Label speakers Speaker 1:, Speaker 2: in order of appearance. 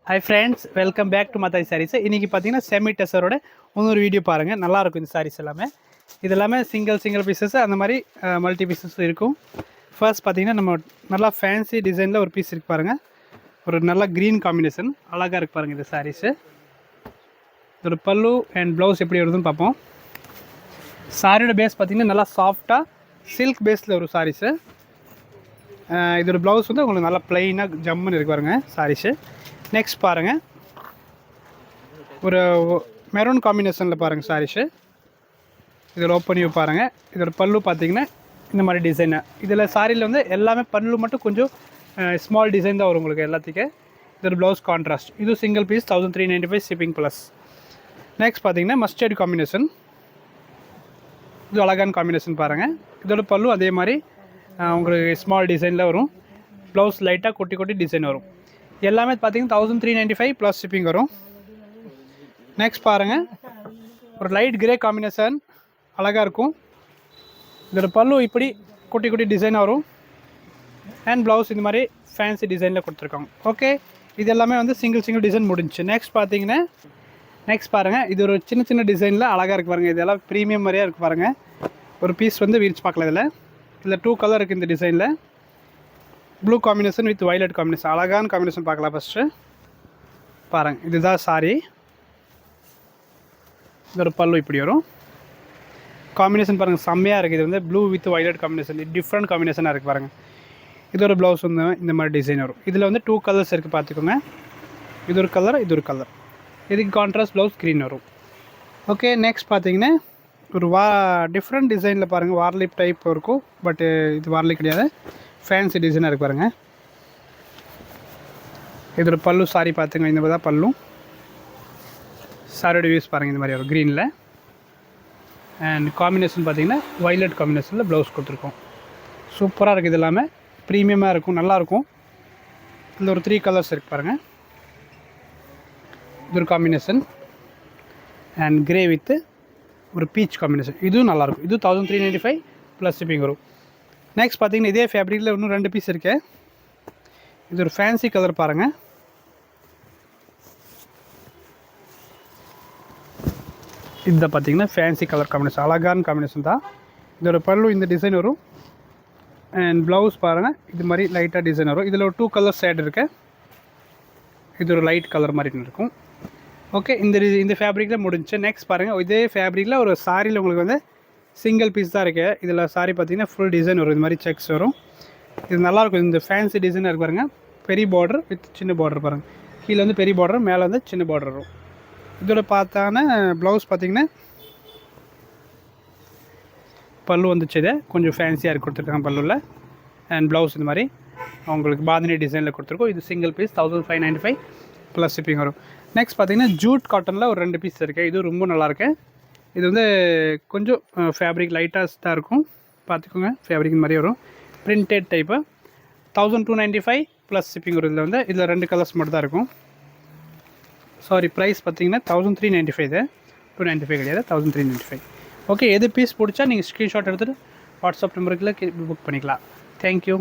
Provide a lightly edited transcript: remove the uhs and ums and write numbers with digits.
Speaker 1: Hi friends, welcome back to Mathai sarees. இன்றைக்கி பார்த்தீங்கன்னா semi டெசரோட இன்னொரு வீடியோ பாருங்கள். நல்லாயிருக்கும் இந்த சாரீஸ் எல்லாமே. இது எல்லாமே சிங்கிள் பீசஸ், அந்த மாதிரி மல்டி பீசஸ் இருக்கும். ஃபர்ஸ்ட் பார்த்தீங்கன்னா நம்ம நல்லா ஃபேன்சி டிசைனில் ஒரு பீஸ் இருக்குது பாருங்கள். ஒரு நல்ல க்ரீன் காம்பினேஷன் அழகாக இருக்குது பாருங்கள் இந்த சாரீஸு. இதோட பல்லு அண்ட் ப்ளவுஸ் எப்படி வருதுன்னு பார்ப்போம். சாரியோட பேஸ் பார்த்திங்கன்னா நல்லா சாஃப்டாக சில்க் பேஸில் ஒரு சாரீஸு. இதோட ப்ளவுஸ் வந்து உங்களுக்கு நல்லா ப்ளைனாக ஜம்முன்னு இருக்கு பாருங்கள் சாரீஸு. நெக்ஸ்ட் பாருங்கள், ஒரு மெரூன் காம்பினேஷனில் பாருங்கள் சாரீஸு. இதில் ஓப்பன் பண்ணி பாருங்கள். இதோட பல்லு பார்த்திங்கன்னா இந்த மாதிரி டிசைனு. இதில் சாரியில் வந்து எல்லாமே பல்லு மட்டும் கொஞ்சம் ஸ்மால் டிசைன் தான் வரும் உங்களுக்கு எல்லாத்துக்கு. இதோட ப்ளவுஸ் கான்ட்ராஸ்ட். இது single piece 1395 shipping plus. Next பார்த்திங்கன்னா மஸ்டர்ட் காம்பினேஷன். இது அழகான காம்பினேஷன் பாருங்கள். இதோட பல்லு அதே மாதிரி உங்களுக்கு ஸ்மால் டிசைனில் வரும். ப்ளவுஸ் லைட்டாக குட்டி டிசைன் வரும். எல்லாமே பார்த்திங்கன்னா 1395 ப்ளஸ் ஷிப்பிங் வரும். நெக்ஸ்ட் பாருங்கள், ஒரு லைட் கிரே காம்பினேஷன் அழகாக இருக்கும். இதோட பல்லு இப்படி குட்டி டிசைனாக வரும். அண்ட் ப்ளவுஸ் இந்த மாதிரி ஃபேன்சி டிசைனில் கொடுத்துருக்காங்க. ஓகே, இது எல்லாமே வந்து சிங்கிள் டிசைன் முடிஞ்சிச்சு. நெக்ஸ்ட் பார்த்தீங்கன்னா பாருங்கள், இது ஒரு சின்ன டிசைனில் அழகாக இருக்குது பாருங்கள். இதெல்லாம் ப்ரீமியம் மாதிரியாக இருக்குது பாருங்கள். ஒரு பீஸ் வந்து விரிச்சு பார்க்கல. இதில் 2 கலர் இருக்குது இந்த டிசைனில். Blue combination with violet combination, அழகான காம்பினேஷன் பார்க்கலாம். ஃபஸ்ட்டு பாருங்கள், இதுதான் சாரி. இதோட பல்லு இப்படி வரும். காம்பினேஷன் பாருங்கள், செம்மையாக இருக்குது. இது வந்து blue with violet combination, different காம்பினேஷனாக இருக்குது பாருங்கள். இதோட ப்ளவுஸ் வந்து இந்த மாதிரி டிசைன் வரும். இதில் வந்து 2 கலர்ஸ் இருக்குது பார்த்துக்கோங்க. இது ஒரு கலர், இது ஒரு கலர். இதுக்கு கான்ட்ராஸ்ட் ப்ளவுஸ் க்ரீன் வரும். ஓகே, நெக்ஸ்ட் பார்த்தீங்கன்னா ஒரு டிஃப்ரெண்ட் டிசைனில் பாருங்கள். வார்லிப் டைப் இருக்கும், பட் இது வார்லிப் கிடையாது, ஃபேன்சி டிசைனாக இருக்குது பாருங்கள். இதோட பல்லு சாரி பார்த்துங்க, இந்த மாதிரி தான் பல்லு. சாரியோட வியூஸ் பாருங்கள், இந்த மாதிரி வரும் க்ரீனில். அண்ட் காம்பினேஷன் பார்த்திங்கன்னா வயலட் காம்பினேஷனில் ப்ளவுஸ் கொடுத்துருக்கோம். சூப்பராக இருக்குது. இது எல்லாமே ப்ரீமியமாக இருக்கும், நல்லாயிருக்கும். இதில் ஒரு 3 கலர்ஸ் இருக்குது பாருங்கள். இது ஒரு காம்பினேஷன் அண்ட் கிரே வித்து ஒரு பீச் காம்பினேஷன். இதுவும் நல்லாயிருக்கும். இது 1395 ப்ளஸ் ஷிப்பிங் வரும். நெக்ஸ்ட் பார்த்தீங்கன்னா இதே ஃபேப்ரிக்கில் இன்னும் 2 பீஸ் இருக்கு. இது ஒரு ஃபேன்சி கலர் பாருங்கள். இதை பார்த்தீங்கன்னா ஃபேன்சி கலர் காம்பினேஷன், அழகான காம்பினேஷன் தான். இதோட பல்லு இந்த டிசைன் வரும். அண்ட் ப்ளவுஸ் பாருங்கள், இது மாதிரி லைட்டாக டிசைன் வரும். இதில் ஒரு 2 கலர் ஷேட் இருக்குது. இது ஒரு லைட் கலர் மாதிரி இருக்கும். ஓகே, இந்த ஃபேப்ரிக்கில் முடிஞ்சு. நெக்ஸ்ட் பாருங்கள், இதே ஃபேப்ரிக்கில் ஒரு சாரியில் உங்களுக்கு வந்து சிங்கிள் பீஸ் தான் இருக்குது. இதில் சாரி பார்த்தீங்கன்னா ஃபுல் டிசைன் வரும். இது மாதிரி செக்ஸ் வரும். இது நல்லாயிருக்கும். இந்த ஃபேன்சி டிசைனாக இருக்கு பாருங்கள். பெரிய பார்டர் வித் சின்ன பார்டர் பாருங்கள். கீழே வந்து பெரிய பார்டர், மேலே வந்து சின்ன பார்டர் வரும். இதோட பார்த்தான ப்ளவுஸ் பார்த்தீங்கன்னா பல்லு வந்துச்சு. இதை கொஞ்சம் ஃபேன்சியாக இருக்கு கொடுத்துருக்காங்க பல்லுவில். அண்ட் ப்ளவுஸ் இந்த மாதிரி அவங்களுக்கு பாந்தினி டிசைனில் கொடுத்துருக்கோம். இது சிங்கிள் பீஸ் 1595 ப்ளஸ் ஷிப்பிங் வரும். நெக்ஸ்ட் பார்த்தீங்கன்னா ஜூட் காட்டனில் ஒரு 2 பீஸ் இருக்குது. இது ரொம்ப நல்லாயிருக்கு. இது வந்து கொஞ்சம் ஃபேப்ரிக் லைட்டாக தான் இருக்கும் பார்த்துக்கோங்க. ஃபேப்ரிக் மாதிரி வரும். பிரிண்டட் டைப்பு 1295 ப்ளஸ் ஷிப்பிங் வரும். இதில் 2 கலர்ஸ் மட்டும் தான் இருக்கும். சாரி, ப்ரைஸ் பார்த்தீங்கன்னா 1395. இது 295 கிடையாது, 1395. ஓகே, எது பீஸ் பிடிச்சா நீங்கள் ஸ்க்ரீன்ஷாட் எடுத்துகிட்டு வாட்ஸ்அப் நம்பருக்குள்ள புக் பண்ணிக்கலாம். தேங்க்யூ.